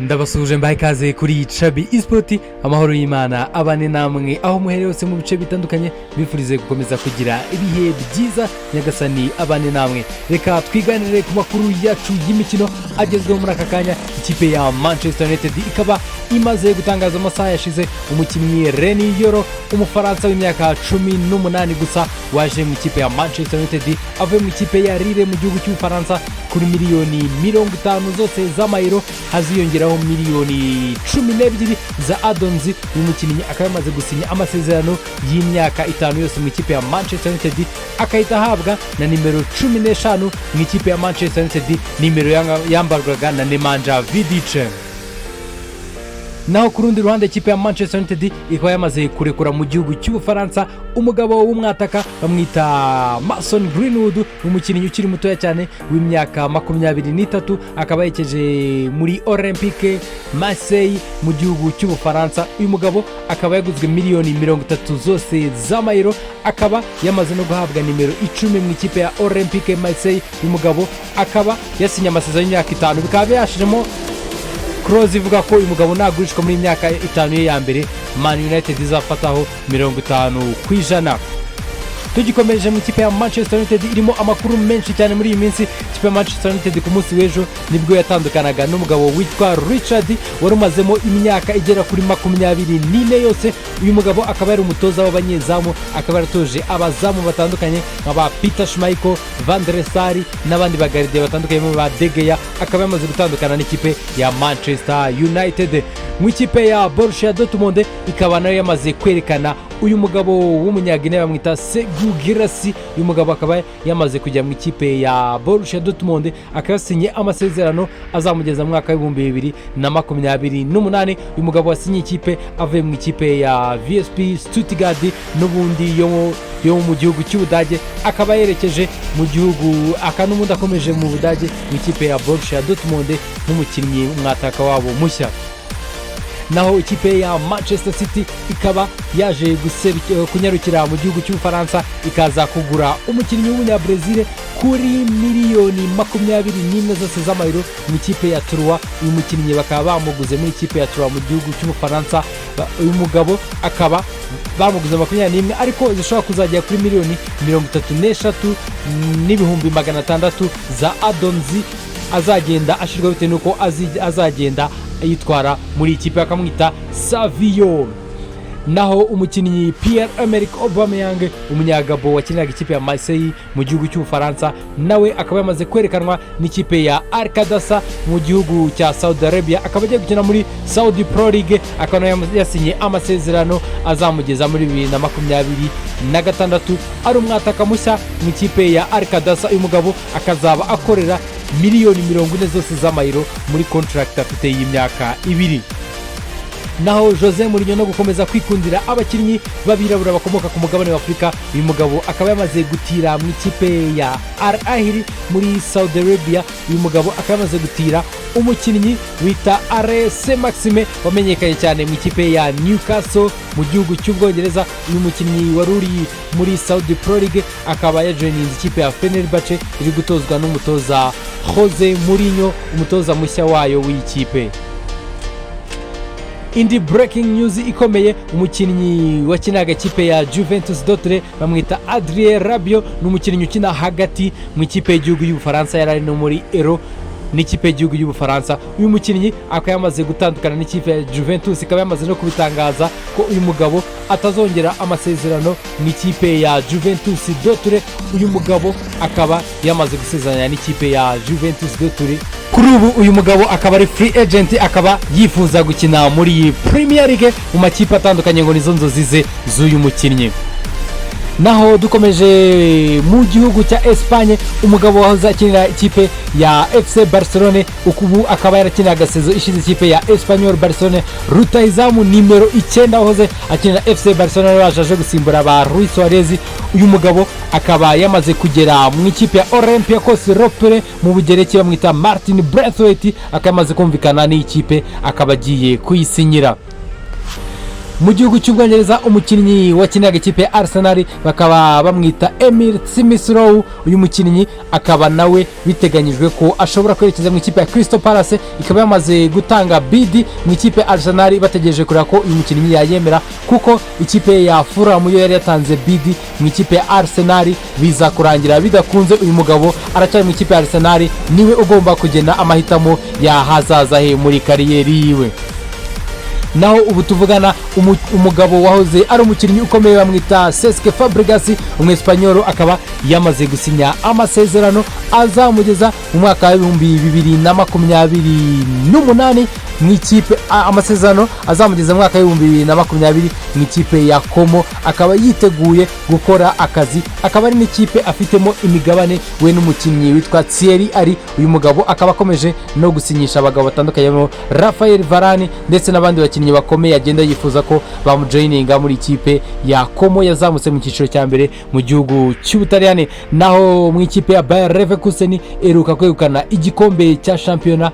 ndabasuje mbaye ikaze kuri Chabi Esport amahoro y'Imana abane namwe aho muhereye hose mu bice bitandukanye bifurize gukomeza kugira ibihe byiza nyagasani abane namwe. Reka twiganire ku makuru yacu y'imikino agezweho muri aka kanya. Ikipe ya Manchester United ikaba imaze gutangaza amasaha yashize umukinnyi Reni Yoro umufaransa w'imyaka 18 gusa waje mu ikipe ya Manchester United avuye mu ikipe ya Lille mu gihugu cy'Ubufaransa kuri miliyoni 50 zose z'amayero, haziyongeraho miliyoni 12 za add-ons. Uyu mukinnyi akaba yamaze gusinya amasezerano y'imyaka 5 yose mu ikipe ya Manchester United, akahita ahabwa na nimero 15 mu ikipe ya Manchester United, nimero yambarwaga na Nemanja Vidic. Naho ku rundi ruhande ikipe ya Manchester United ikaba yamaze kurekura mu gihugu cy'Ubufaransa umugabo w'umwataka bamwita Mason Greenwood, umukinnyi ukiri mutoya cyane w'imyaka 23, akaba yekeje muri Olympique Marseille mu gihugu cy'Ubufaransa. Uyu mugabo akaba yaguzwe miliyoni 30 zose z'amayero, akaba yamaze no guhabwa nimero 10 mu ikipe ya Olympique Marseille. Uyu mugabo akaba yasinye amasezerano y'imyaka 5, bikaba yashiremo Kroos ivuga ko uyu mugabo nagurishwa muri imyaka 5 ye ya mbere Man United izafataho 50%. Tugikomeje mu ikipe ya Manchester United irimo amakuru menshi cyane muri iyi minsi. Ikipe ya Manchester United ku munsi w'ejo nibwo yatandukanaga n'umugabo witwa Richard wari umazemo imyaka igera kuri 24 yose. Uyu mugabo akaba yari umutoza w'abanyezamu, akaba yaratoje abazamu batandukanye nk'aba Peter Schmeichel, Van der Sar n'abandi bagaride batandukanye mu ba De Gea. Akaba yamaze gutandukana n'ikipe ya Manchester United. Mu ikipe ya Borussia Dortmund ikaba nayo yamaze kwerekana uyu mugabo w'umunyagine bamwita Segu Girassi. Uyu mugabo akaba yamaze kujya mu ikipe ya Borussia Dortmund, akasinye amasezerano azamugeza mu mwaka wa 2028. Uyu mugabo wasinye ikipe avuye mu ikipe ya VSP Stuttgart n'ubundi yo mu gihugu cy'Ubudage, akaba yerekeje mu gihugu akanubundi akomeje mu Budage mu ikipe ya Borussia Dortmund nk'umukinnyi umwataka wabo mushya. Naho ikipe ya Manchester City ikaba yaje kunyarukira mu gihugu cy'Ubufaransa ikaza kugura umukinnyi w'umunyabrazil kuri miliyoni 21 zose z'amayero mu ikipe ya Troyes. Uyu mukinnyi bakaba bamuguze muri ikipe ya Troyes mu gihugu cy'Ubufaransa. Uyu mugabo akaba bamuguze 21 ariko zishobora kuzajya kuri miliyoni 33,600 za add-ons azagenda ashirwa bitewe nuko azagenda yitwara muri ikipe akamwita Savio. Naho umukinnyi Pierre-Emerick Aubameyang umunyagabo wakiniraga ikipe ya Marseille mu gihugu cy'Ubufaransa, nawe akaba yamaze kwerekanwa n'ikipe ya Al-Qadasa mu gihugu cya Saudi Arabia, akaba agiye gukina muri Saudi Pro League, akaba yasinye amasezerano azamugeza muri 2026. ari umwataka mushya mu ikipe ya Al-Qadasa. Uyu mugabo akazaba akorera miliyoni 40 zose z'amayero muri contract afite y'imyaka 2. Naho Jose Mourinho no gukomeza kwikundira abakinnyi babirabura bakomoka ku mugabane wa Afrika, uyu mugabo akaba yamaze gutira mu ikipe ya Al Ahly muri Saudi Arabia. Uyu mugabo akaba yamaze gutira umukinnyi wita Arese Maxime wamenyekanye cyane mu ikipe ya Newcastle mu gihugu cy'Ubwongereza. Uyu mukinnyi waruri muri Saudi Pro League akaba yajoininze ikipe ya Fenerbahce iri gutozwa n'umutoza Jose Mourinho, umutoza mushya wayo w'ikipe. Indi breaking news ikomeye, umukinnyi wakinaga ikipe ya Juventus Dortmund bamwita Adrien Rabiot n'umukinnyi ukina hagati mu ikipe y'igihugu y'Ubufaransa yarari no muri Euro n'ikipe y'igihugu y'Ubufaransa. Uyu mukinnyi akaba yamaze gutandukana n'ikipe ya Juventus, ikaba yamaze no kubitangaza ko uyu mugabo atazongera amasezerano mu ikipe ya Juventus Dortmund. Uyu mugabo akaba yamaze gusezerana n'ikipe ya Juventus Dortmund. Kuri ubu uyu mugabo akaba ari free agent, akaba yifuza gukina muri Premier League mu makipe atandukanye ngo nizo nzozi ze z'uyu mukinnyi. Naho dukomeje mu gihugu cya Espagne, umugabo wahoze akinira ikipe ya FC Barcelona ukubu akaba yarakinaga sezo ishize ikipe ya Espanyol Barcelona, rutahizamu nimero 9 wahoze akinira FC Barcelona waje gusimbura ba Luis Suarez. Uyu mugabo akaba yamaze kugera mu ikipe ya Olympiacos Ropre mu Bugereki bamwita Martin Braithwaite, akamaze kumvikana n'ikipe akaba agiye kuyisinyira. mu gihugu cy'Ubwongereza umukinnyi wakiniraga ikipe ya Arsenal bakaba bamwita Emil Smith-Rowe. Uyu mukinnyi akaba nawe biteganyijwe ko ashobora kwerekeza mu ikipe ya Crystal Palace, ikaba yamaze gutanga bid mu ikipe ya Arsenal bategereje kureba ko uyu mukinnyi yayemera, kuko ikipe ya Fulham yo yari yatanze bid mu ikipe ya Arsenal biza kurangira bidakunze. Uyu mugabo aracyari mu ikipe ya Arsenal, niwe ugomba kugena amahitamo yahazaza he muri kariyeri yiwe. Naho ubu tuvugana umugabo wahoze ari umukinnyi ukomeye bamwita Cesc Fabregas, umwespanyol, akaba yamaze gusinya amasezerano azamugeza mu mwaka wa 2028 mu ikipe, amasezerano azamugeza mu mwaka wa 2020 mu ikipe ya Como. Akaba yiteguye gukora akazi, akaba ari n'ikipe afitemo imigabane we n'umukinnyi witwa Thierry Henry. Uyu mugabo akaba akomeje no gusinyisha abagabo batandukanye Rafael Varane ndetse n'abandi bakinnyi bakomeye agenda yifuza ko bamujoininga muri ikipe ya Como yazamutse mu cyiciro cya mbere mu gihugu cy'Ubutaliyani. Naho mu ikipe ya Bayer Leverkusen eruka kwegukana igikombe cya shampiyona,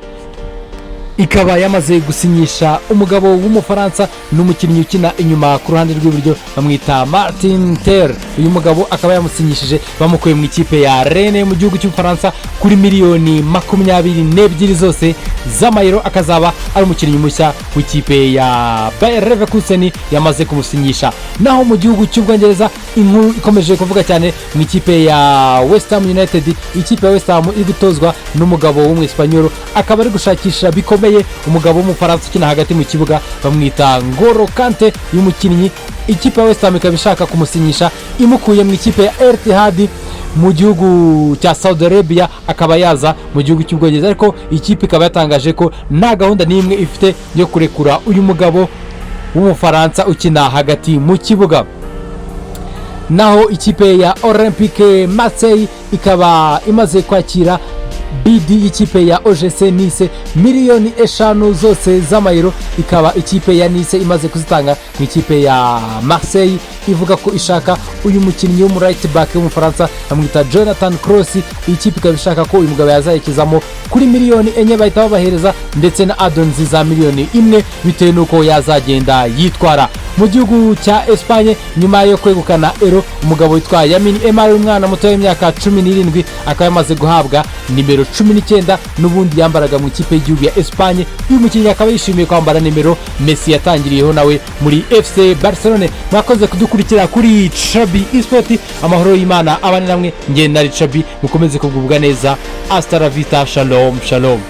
ikaba yamaze gusinyisha umugabo w'umufaransa n'umukinnyi ukina inyuma ku ruhande rw'iburyo bamwita Martin Ter. Uyu mugabo akaba yamusinyishije bamukuye mu ikipe ya Rennes mu gihugu cy'Ubufaransa kuri miliyoni 22 zose z'amayero, akazaba ari umukinnyi mushya w'ikipe ya Bayer Leverkusen yamaze kumusinyisha. Naho mu gihugu cy'Ubwongereza inkuru ikomeje kuvuga cyane mu ikipe ya West Ham United. Ikipe ya West Ham iri gutozwa n'umugabo w'umwespanyol, akaba ari gushakisha bikomeye umugabo w'umufaransa ukina hagati mu kibuga bamwita Ngolo Kante. Uyu mukinnyi ikipe ya West Ham ikaba ishaka kumusinyisha imukuye mu ikipe ya El Ittihad mu gihugu cya Saudi Arabia, akaba yaza mu gihugu cy'Ubwongereza, ariko ikipe ikaba yatangaje ko nta gahunda n'imwe ifite yo kurekura uyu mugabo w'umufaransa ukina hagati mu kibuga. Naho ikipe ya Olympique Marseille ikaba imaze kwakira bid y'ikipe ya OGC Nice miliyoni 5 zose z'amayero, ikaba ikipe ya Nice imaze kuzitanga mu ikipe ya Marseille ivuga ko ishaka uyu mukinnyi wo mu right back w'umufaransa amwita Jonathan Kroos. Ikipe ikaba ishaka ko uyu mugabo yazayekezamo kuri miliyoni 4 bahita babahereza, ndetse na addons za miliyoni 1 bitewe nuko yazagenda yitwara. Mu gihugu cya Espagne nyuma yo kwegukana Euro, umugabo witwa Lamine Yamal umwana muto w'imyaka 17 akaba yamaze guhabwa nimero 19 n'ubundi yambaraga mu ikipe y'igihugu ya Espagne. Uyu mukinnyi akaba yishimiye kwambara nimero Messi yatangiriyeho nawe muri FC Barcelone. Mwakoze kudukurikira kuri Chabi Esport, amahoro y'Imana abane namwe, ngenda ari Chabi, mukomeze kugubwa neza. Hasta la vita, shalom shalom.